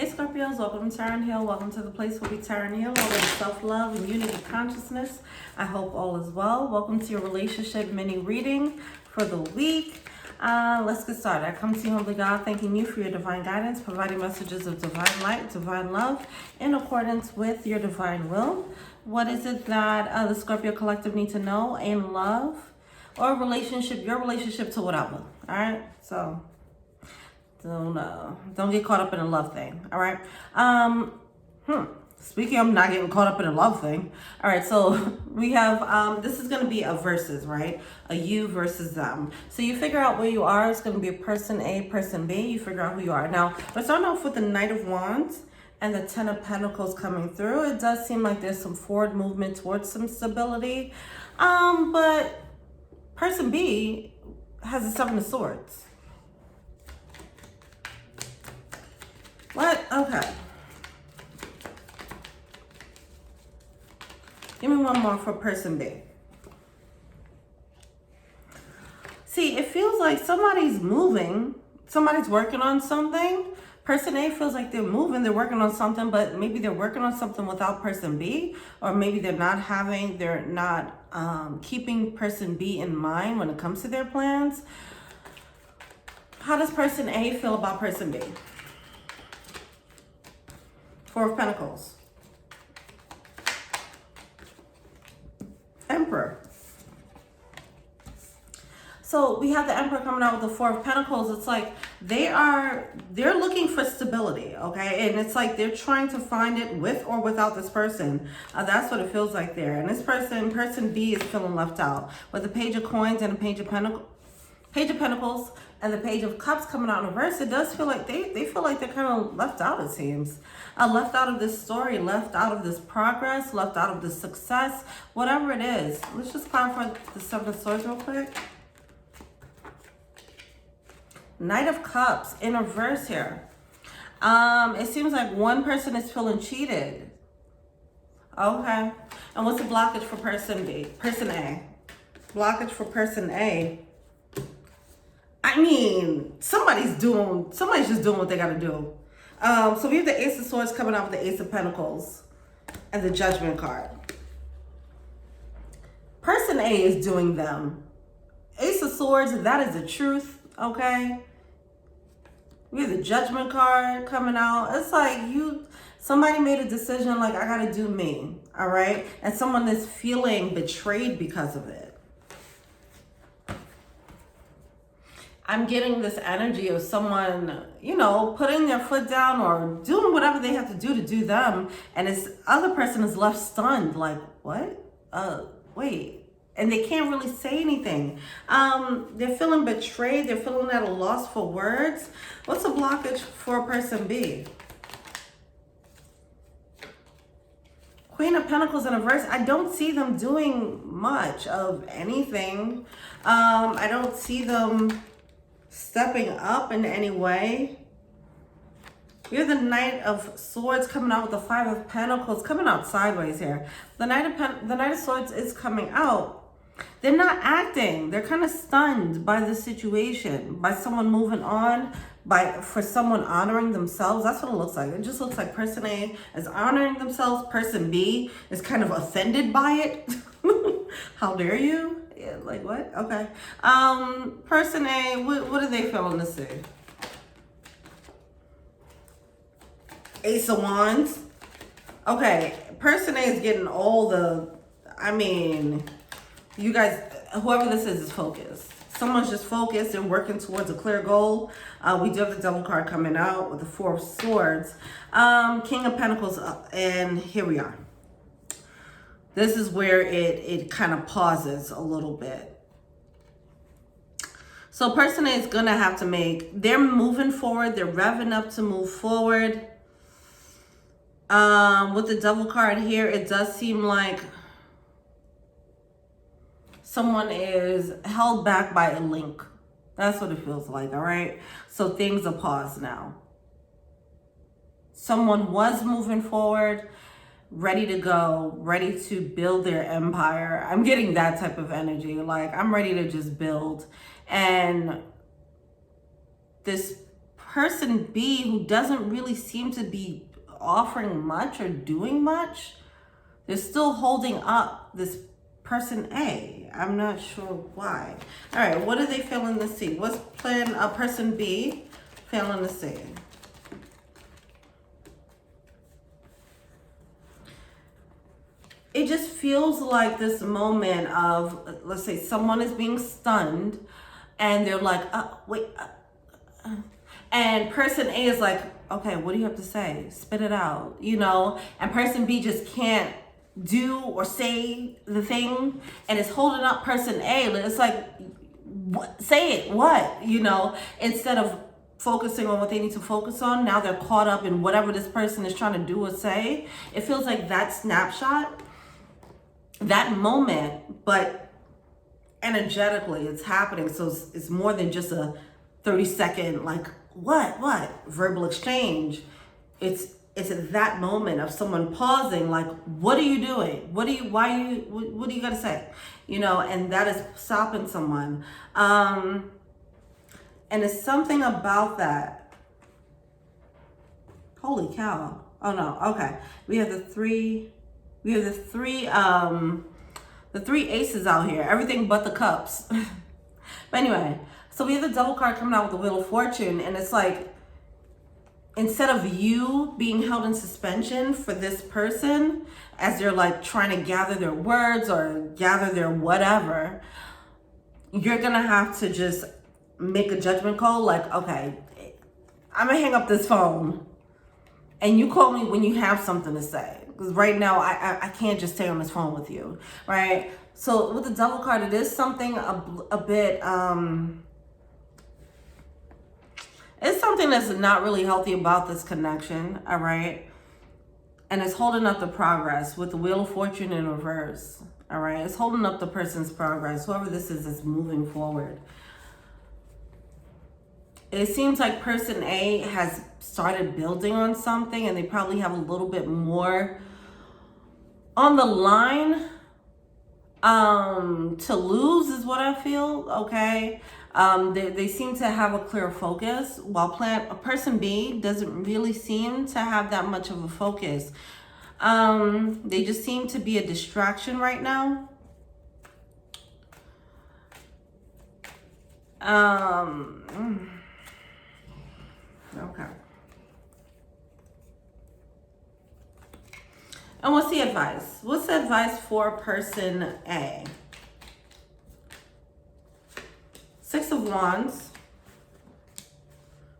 Hey Scorpios, welcome to Tarot Hill. Welcome to the place where we Tarot Hill, all in self-love and unity consciousness. I hope all is well. Welcome to your relationship mini reading for the week. Let's get started. I come to you, humbly God, thanking you for your divine guidance, providing messages of divine light, divine love, in accordance with your divine will. What is it that the Scorpio Collective need to know in love or relationship, your relationship to whatever, all right? So don't get caught up in a love thing, all right? Speaking of not getting caught up in a love thing, all right, so we have, this is going to be a versus, right? A you versus them. So you figure out where you are. It's going to be a person A, person B. You figure out who you are. Now, we're starting off with the Knight of Wands and the Ten of Pentacles coming through. It does seem like there's some forward movement towards some stability. But person B has the Seven of Swords. What? Okay. Give me one more for person B. See, it feels like somebody's moving. Somebody's working on something. Person A feels like they're moving. They're working on something, but maybe they're working on something without person B. Or maybe they're not keeping person B in mind when it comes to their plans. How does person A feel about person B? Four of Pentacles. Emperor. So we have the Emperor coming out with the Four of Pentacles. It's like they're looking for stability, okay? And it's like they're trying to find it with or without this person. That's what it feels like there. And this person B is feeling left out. With the Page of Coins and the Page of Pentacles and the Page of Cups coming out in reverse, it does feel like they feel like they're kind of left out, it seems. Left out of this story, left out of this progress, left out of this success, whatever it is. Let's just clarify the Seven of Swords real quick. Knight of Cups in reverse here. It seems like one person is feeling cheated. Okay. And what's the blockage for person B? Person A. Blockage for person A. I mean, somebody's just doing what they gotta do. So we have the Ace of Swords coming out with the Ace of Pentacles and the Judgment card. Person A is doing them. Ace of Swords, that is the truth, okay? We have the Judgment card coming out. It's like somebody made a decision like, I gotta do me, all right? And someone is feeling betrayed because of it. I'm getting this energy of someone, putting their foot down or doing whatever they have to do them. And this other person is left stunned, like, what? Wait. And they can't really say anything. They're feeling betrayed. They're feeling at a loss for words. What's the blockage for person B? Queen of Pentacles in reverse. I don't see them doing much of anything. I don't see them stepping up in any way. We have the Knight of Swords coming out with the Five of Pentacles coming out sideways here. The Knight of Swords is coming out. They're not acting. They're kind of stunned by the situation, by someone moving on, for someone honoring themselves. That's what it looks like. It just looks like person A is honoring themselves. Person B is kind of offended by it. How dare you? Yeah, like what? Okay. Person A, what are they feeling to see? Ace of Wands. Okay, person A is getting all you guys, whoever this is focused. Someone's just focused and working towards a clear goal. We do have the Devil card coming out with the Four of Swords. King of Pentacles, and here we are. This is where it kind of pauses a little bit. So person A is going to have to they're moving forward. They're revving up to move forward. With the Devil card here, it does seem like someone is held back by a link. That's what it feels like, all right? So things are paused now. Someone was moving forward, ready to go, ready to build their empire. I'm getting that type of energy. Like, I'm ready to just build. And this person B, who doesn't really seem to be offering much or doing much, they're still holding up this person A. I'm not sure why. All right, what are they failing to see? What's plan person B failing to see? It just feels like this moment of, let's say someone is being stunned and they're like, wait, and person A is like, okay, what do you have to say? Spit it out, you know? And person B just can't do or say the thing and it's holding up person A. It's like, what? Say it, what? You know, instead of focusing on what they need to focus on, now they're caught up in whatever this person is trying to do or say. It feels like that snapshot, that moment, but energetically it's happening. So it's more than just a 30-second, like, what verbal exchange. It's at that moment of someone pausing, like, what are you doing? What do you got to say? You know, and that is stopping someone. And it's something about that. Holy cow. Oh no, okay. We have the three aces out here. Everything but the cups. But anyway, so we have the double card coming out with the Wheel of Fortune, and it's like, instead of you being held in suspension for this person as they're like trying to gather their words or gather their whatever, you're gonna have to just make a judgment call, like, okay, I'm gonna hang up this phone and you call me when you have something to say. Because right now, I can't just stay on this phone with you, right? So with the double card, it is something a bit, it's something that's not really healthy about this connection, all right? And it's holding up the progress with the Wheel of Fortune in reverse, all right? It's holding up the person's progress, whoever this is moving forward. It seems like person A has started building on something and they probably have a little bit more on the line to lose is what I feel, okay? They seem to have a clear focus, while person B doesn't really seem to have that much of a focus. They just seem to be a distraction right now. Okay. And what's the advice? What's the advice for person A? Six of Wands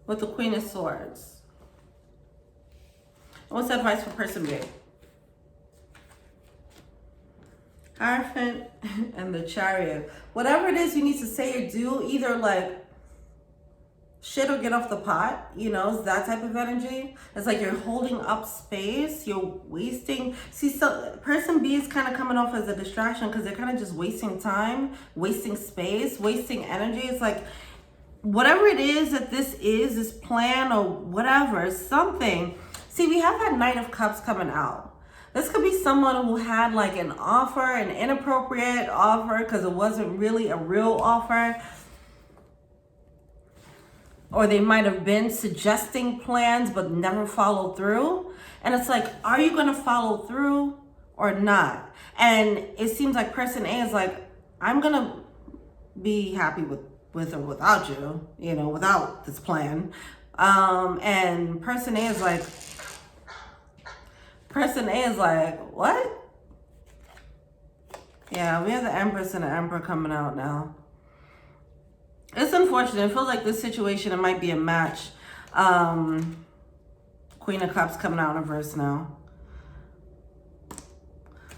with the Queen of Swords. And what's the advice for person B? Hierophant and the Chariot. Whatever it is you need to say or do, either like shit or get off the pot, you know, it's that type of energy. It's like you're holding up space, you're wasting. See, so person B is kind of coming off as a distraction because they're kind of just wasting time, wasting space, wasting energy. It's like whatever it is that this plan or whatever, something. See, we have that Knight of Cups coming out. This could be someone who had like an offer, an inappropriate offer because it wasn't really a real offer. Or they might have been suggesting plans but never followed through. And it's like, are you going to follow through or not? And it seems like person A is like, I'm going to be happy with or without you, you know, without this plan. And person A is like, what? Yeah, we have the Empress and the Emperor coming out now. It's unfortunate. It feels like this situation, it might be a match. Queen of Cups coming out in reverse now.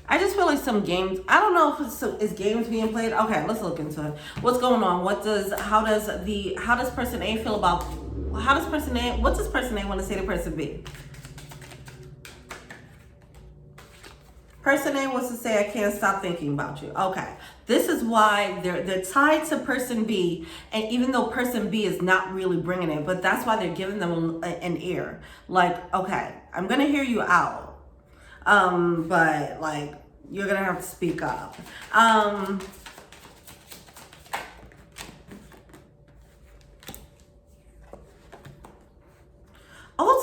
I just feel like some games, I don't know if it's games being played. Okay, let's look into it. What's going on? How does person A feel about, what does person A want to say to person B? Person A wants to say, I can't stop thinking about you. Okay. This is why they're tied to person B, and even though person B is not really bringing it, but that's why they're giving them an ear. Like, okay, I'm going to hear you out, but like, you're going to have to speak up.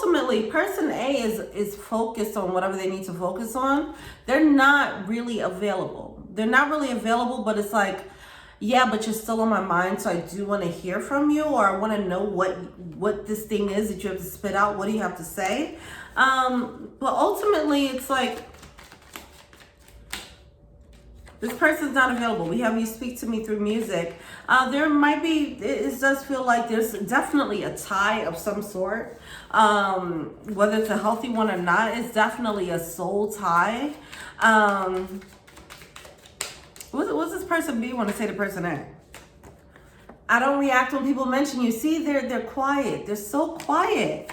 ultimately, person A is focused on whatever they need to focus on. They're not really available. They're not really available, but it's like, yeah, but you're still on my mind, so I do want to hear from you, or I want to know what this thing is that you have to spit out. What do you have to say? But ultimately, it's like, this person's not available. We have you speak to me through music. There might be, it does feel like there's definitely a tie of some sort. Whether it's a healthy one or not, it's definitely a soul tie. What's this person B want to say to person A? I don't react when people mention you. See, they're quiet. They're so quiet.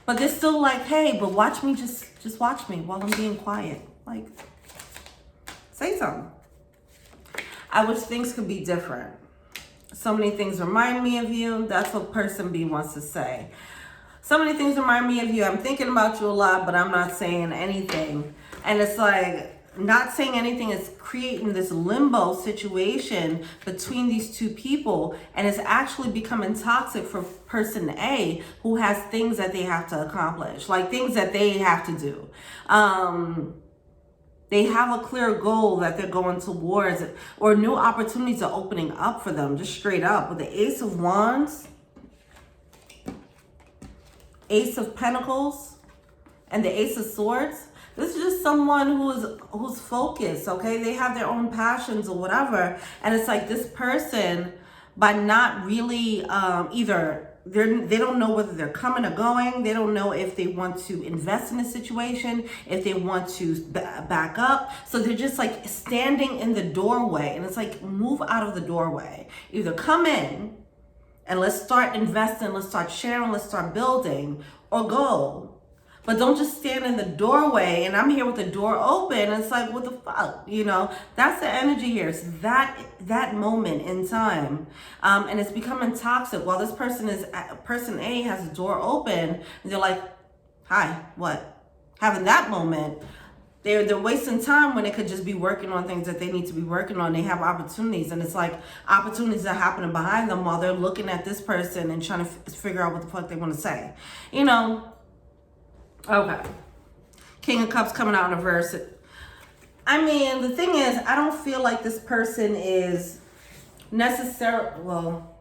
But they're still like, hey, but watch me, just watch me while I'm being quiet. Like, say something. I wish things could be different. So many things remind me of you. That's what person B wants to say. So many things remind me of you. I'm thinking about you a lot, but I'm not saying anything. And it's like, not saying anything is creating this limbo situation between these two people, and it's actually becoming toxic for person A, who has things that they have to accomplish, like things that they have to do. They have a clear goal that they're going towards, or new opportunities are opening up for them, just straight up. With the Ace of Wands, Ace of Pentacles, and the Ace of Swords. This is just someone who's focused, okay? They have their own passions or whatever. And it's like this person, by not really either, they don't know whether they're coming or going. They don't know if they want to invest in a situation, if they want to back up. So they're just like standing in the doorway. And it's like, move out of the doorway. Either come in and let's start investing, let's start sharing, let's start building, or go. But don't just stand in the doorway and I'm here with the door open. And it's like, what the fuck? You know, that's the energy here. It's that moment in time. And it's becoming toxic. While this person A has the door open, and they're like, hi, what? Having that moment. They're wasting time when they could just be working on things that they need to be working on. They have opportunities, and it's like opportunities are happening behind them while they're looking at this person and trying to figure out what the fuck they want to say. You know, okay. King of Cups coming out in reverse. I mean, the thing is, I don't feel like this person is necessarily, well,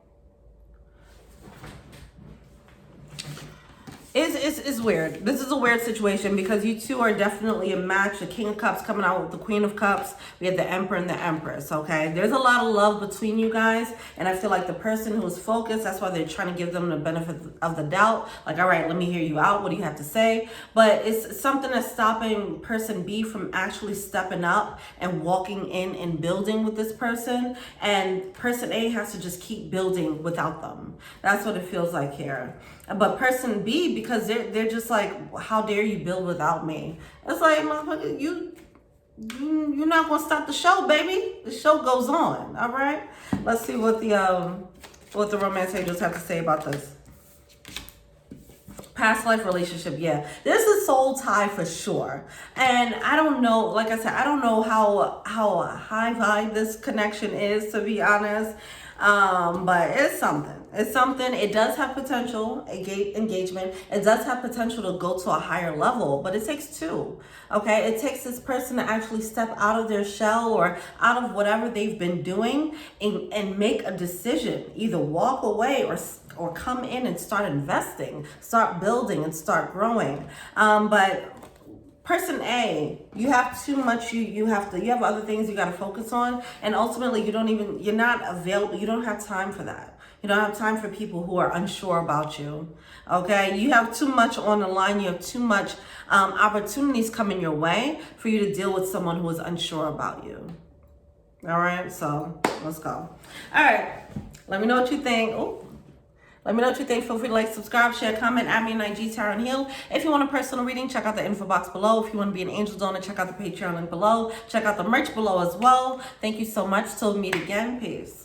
it's weird. This is a weird situation because you two are definitely a match. The King of Cups coming out with the Queen of Cups. We have the Emperor and the Empress, okay? There's a lot of love between you guys, and I feel like the person who's focused, that's why they're trying to give them the benefit of the doubt. Like, all right, let me hear you out. What do you have to say? But it's something that's stopping person B from actually stepping up and walking in and building with this person, and person A has to just keep building without them. That's what it feels like here. But person B, because they're just like, how dare you build without me? It's like, motherfucker, you're not gonna stop the show, baby. The show goes on. All right. Let's see what the romance angels have to say about this. Past life relationship, yeah. There's a soul tie for sure. And I don't know, like I said, I don't know how high vibe this connection is, to be honest. But it's something. It's something. It does have potential, engagement. It does have potential to go to a higher level, but it takes two. Okay, it takes this person to actually step out of their shell or out of whatever they've been doing and make a decision. Either walk away or come in and start investing, start building, and start growing. But person A, you have too much, you have other things you got to focus on, and ultimately you're not available. You don't have time for that. You don't have time for people who are unsure about you. Okay, you have too much on the line. You have too much opportunities coming your way for you to deal with someone who is unsure about you. All right, so let's go. All right, let me know what you think. Let me know what you think. Feel free to like, subscribe, share, comment, add me an IG, Tarot and Heal. If you want a personal reading, check out the info box below. If you want to be an angel donor, check out the Patreon link below. Check out the merch below as well. Thank you so much. Till we meet again. Peace.